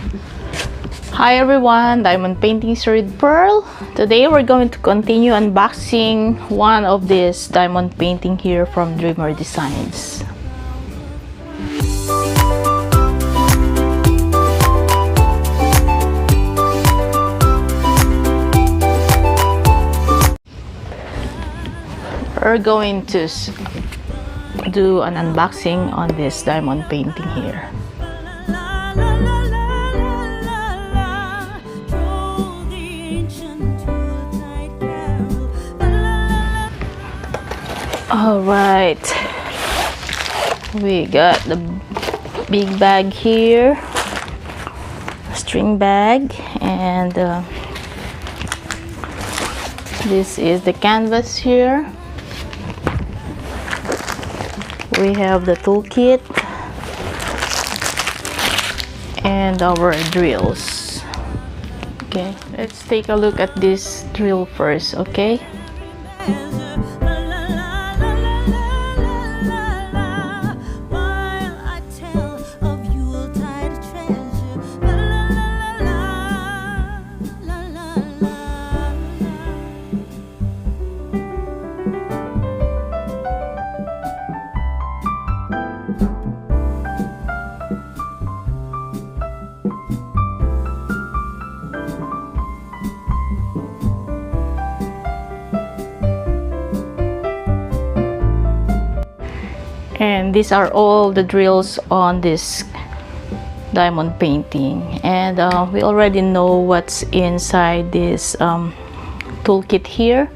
Hi everyone, Diamond Painting with Pearl. Today we're going to continue unboxing one of this diamond painting here from Dreamer Designs. We're going to do an unboxing on this diamond painting here. All right, we got the big bag here, a string bag, and this is the canvas here. We have the toolkit and our drills. Okay, let's take a look at this drill first. Okay, and these are all the drills on this diamond painting, and we already know what's inside this toolkit here.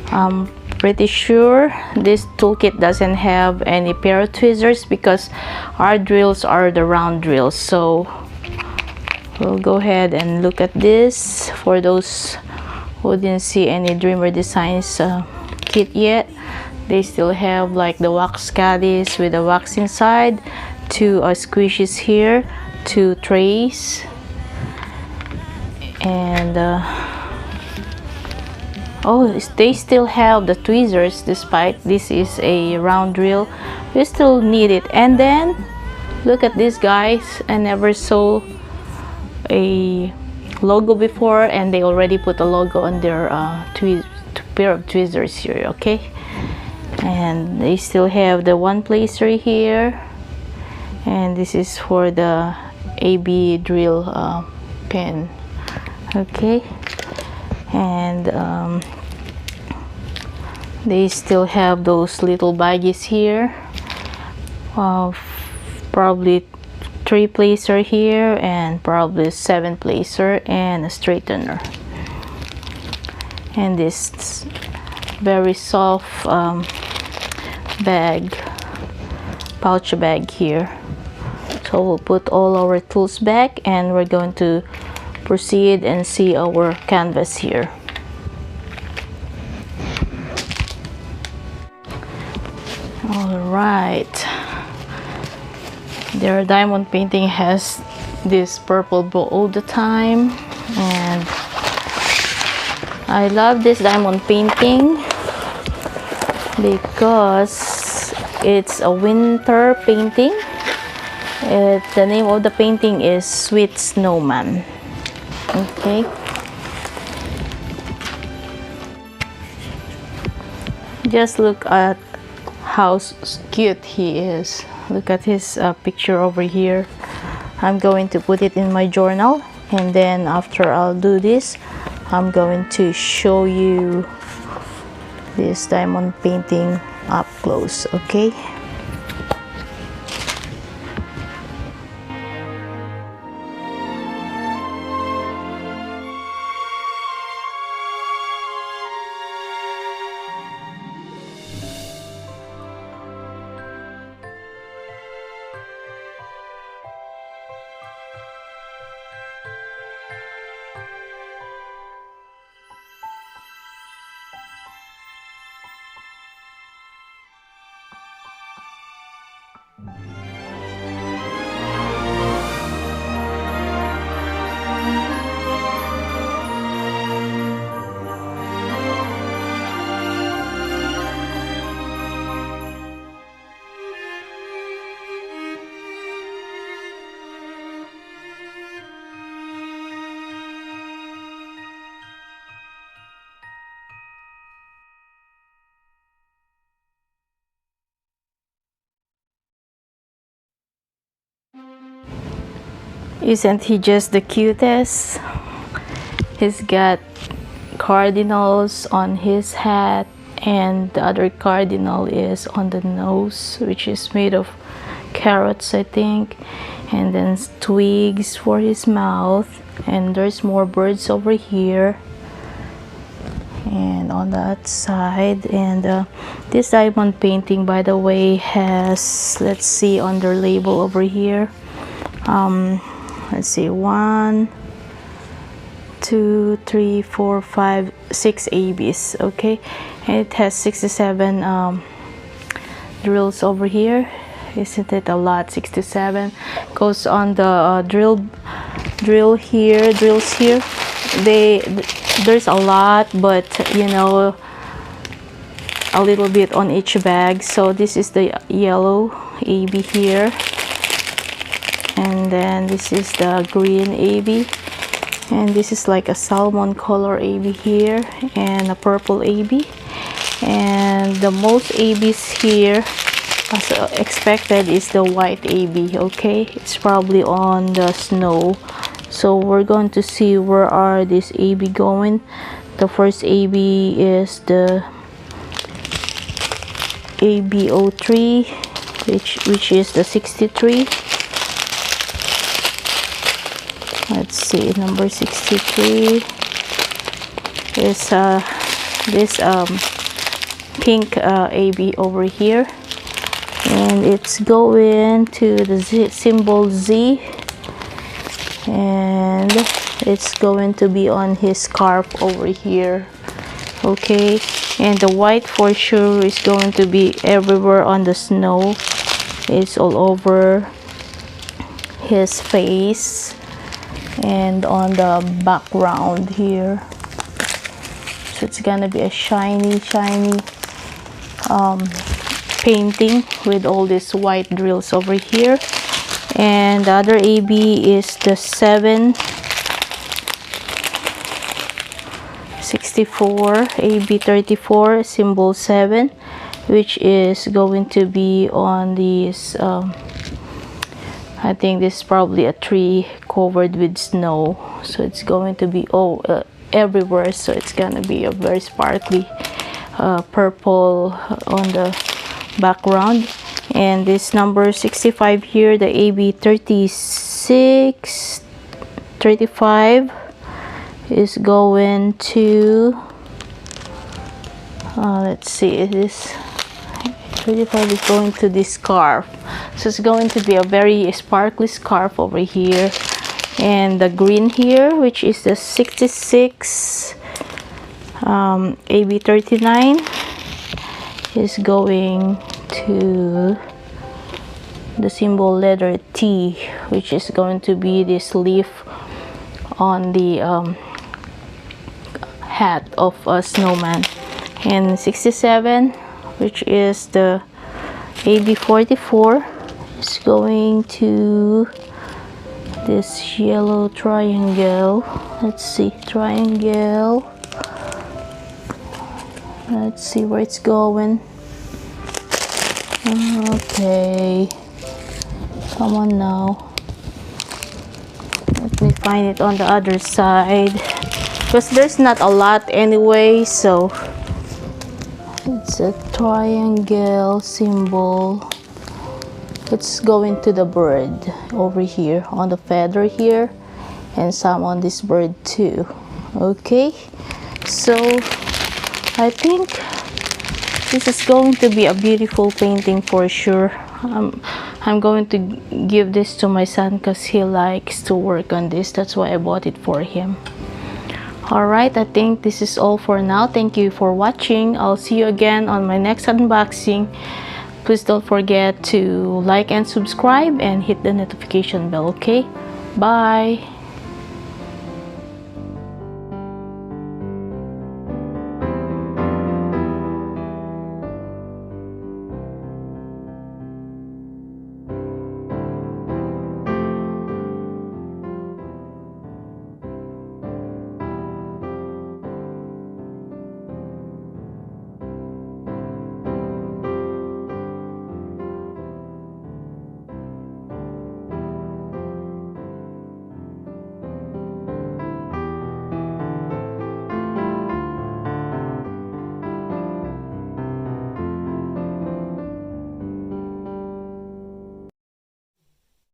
I'm pretty sure this toolkit doesn't have any pair of tweezers because our drills are the round drills. So we'll go ahead and look at this for those who didn't see any Dreamer Designs kit yet. They still have like the wax caddies with the wax inside, two squishes here, two trays, and oh, they still have the tweezers despite this is a round drill. We still need it. And then look at this, guys. I never saw a logo before, and they already put a logo on their pair of tweezers here. Okay, and they still have the one placer here, and this is for the AB drill pin. Okay, and they still have those little baggies here, probably 3 placer here, and probably 7 placer, and a straightener, and this very soft pouch bag here. So we'll put all our tools back, and we're going to proceed and see our canvas here. All right, their diamond painting has this purple bow all the time, and I love this diamond painting because it's a winter painting. The name of the painting is Sweet Snowman. Okay, just look at how cute he is. Look at his picture over here. I'm going to put it in my journal, and then after I'll do this, I'm going to show you this diamond painting up close. Okay, Isn't he just the cutest? He's got cardinals on his hat, and the other cardinal is on the nose, which is made of carrots, I think, and then twigs for his mouth, and there's more birds over here and on that side. And this diamond painting, by the way, has, let's see on their label over here, let's see, 1 2 3 4 5 6 ABs. Okay, and it has 67 drills over here. Isn't it a lot? 67 goes on the drills here. There's a lot, but you know, a little bit on each bag. So this is the yellow AB here, and then this is the green AB, and this is like a salmon color AB here, and a purple AB. And the most ABs here, as expected, is the white AB. Okay, it's probably on the snow, so we're going to see where are these AB going. The first AB is the AB03, which is the 63. Let's see, number 63 is this pink AB over here, and it's going to the symbol Z, and it's going to be on his scarf over here. Okay, and the white for sure is going to be everywhere on the snow. It's all over his face and on the background here, so it's gonna be a shiny painting with all these white drills over here. And the other AB is the 764 AB34 symbol 7, which is going to be on these I think this is probably a tree covered with snow, so it's going to be everywhere. So it's gonna be a very sparkly purple on the background. And this number 65 here, the AB35 is going to let's see, this 35 is going to this scarf, so it's going to be a very sparkly scarf over here. And the green here, which is the 66 AB39, is going to the symbol letter T, which is going to be this leaf on the hat of a snowman. And 67, which is the AB44, is going to this yellow triangle. Let's see, triangle. Let's see where it's going. Okay, come on now. Let me find it on the other side, because there's not a lot anyway. So it's a triangle symbol. It's going to the bird over here on the feather here, and some on this bird too. Okay, so I think this is going to be a beautiful painting for sure. I'm going to give this to my son because he likes to work on this. That's why I bought it for him. Alright, I think this is all for now. Thank you for watching. I'll see you again on my next unboxing. Please don't forget to like and subscribe and hit the notification bell, okay? Bye!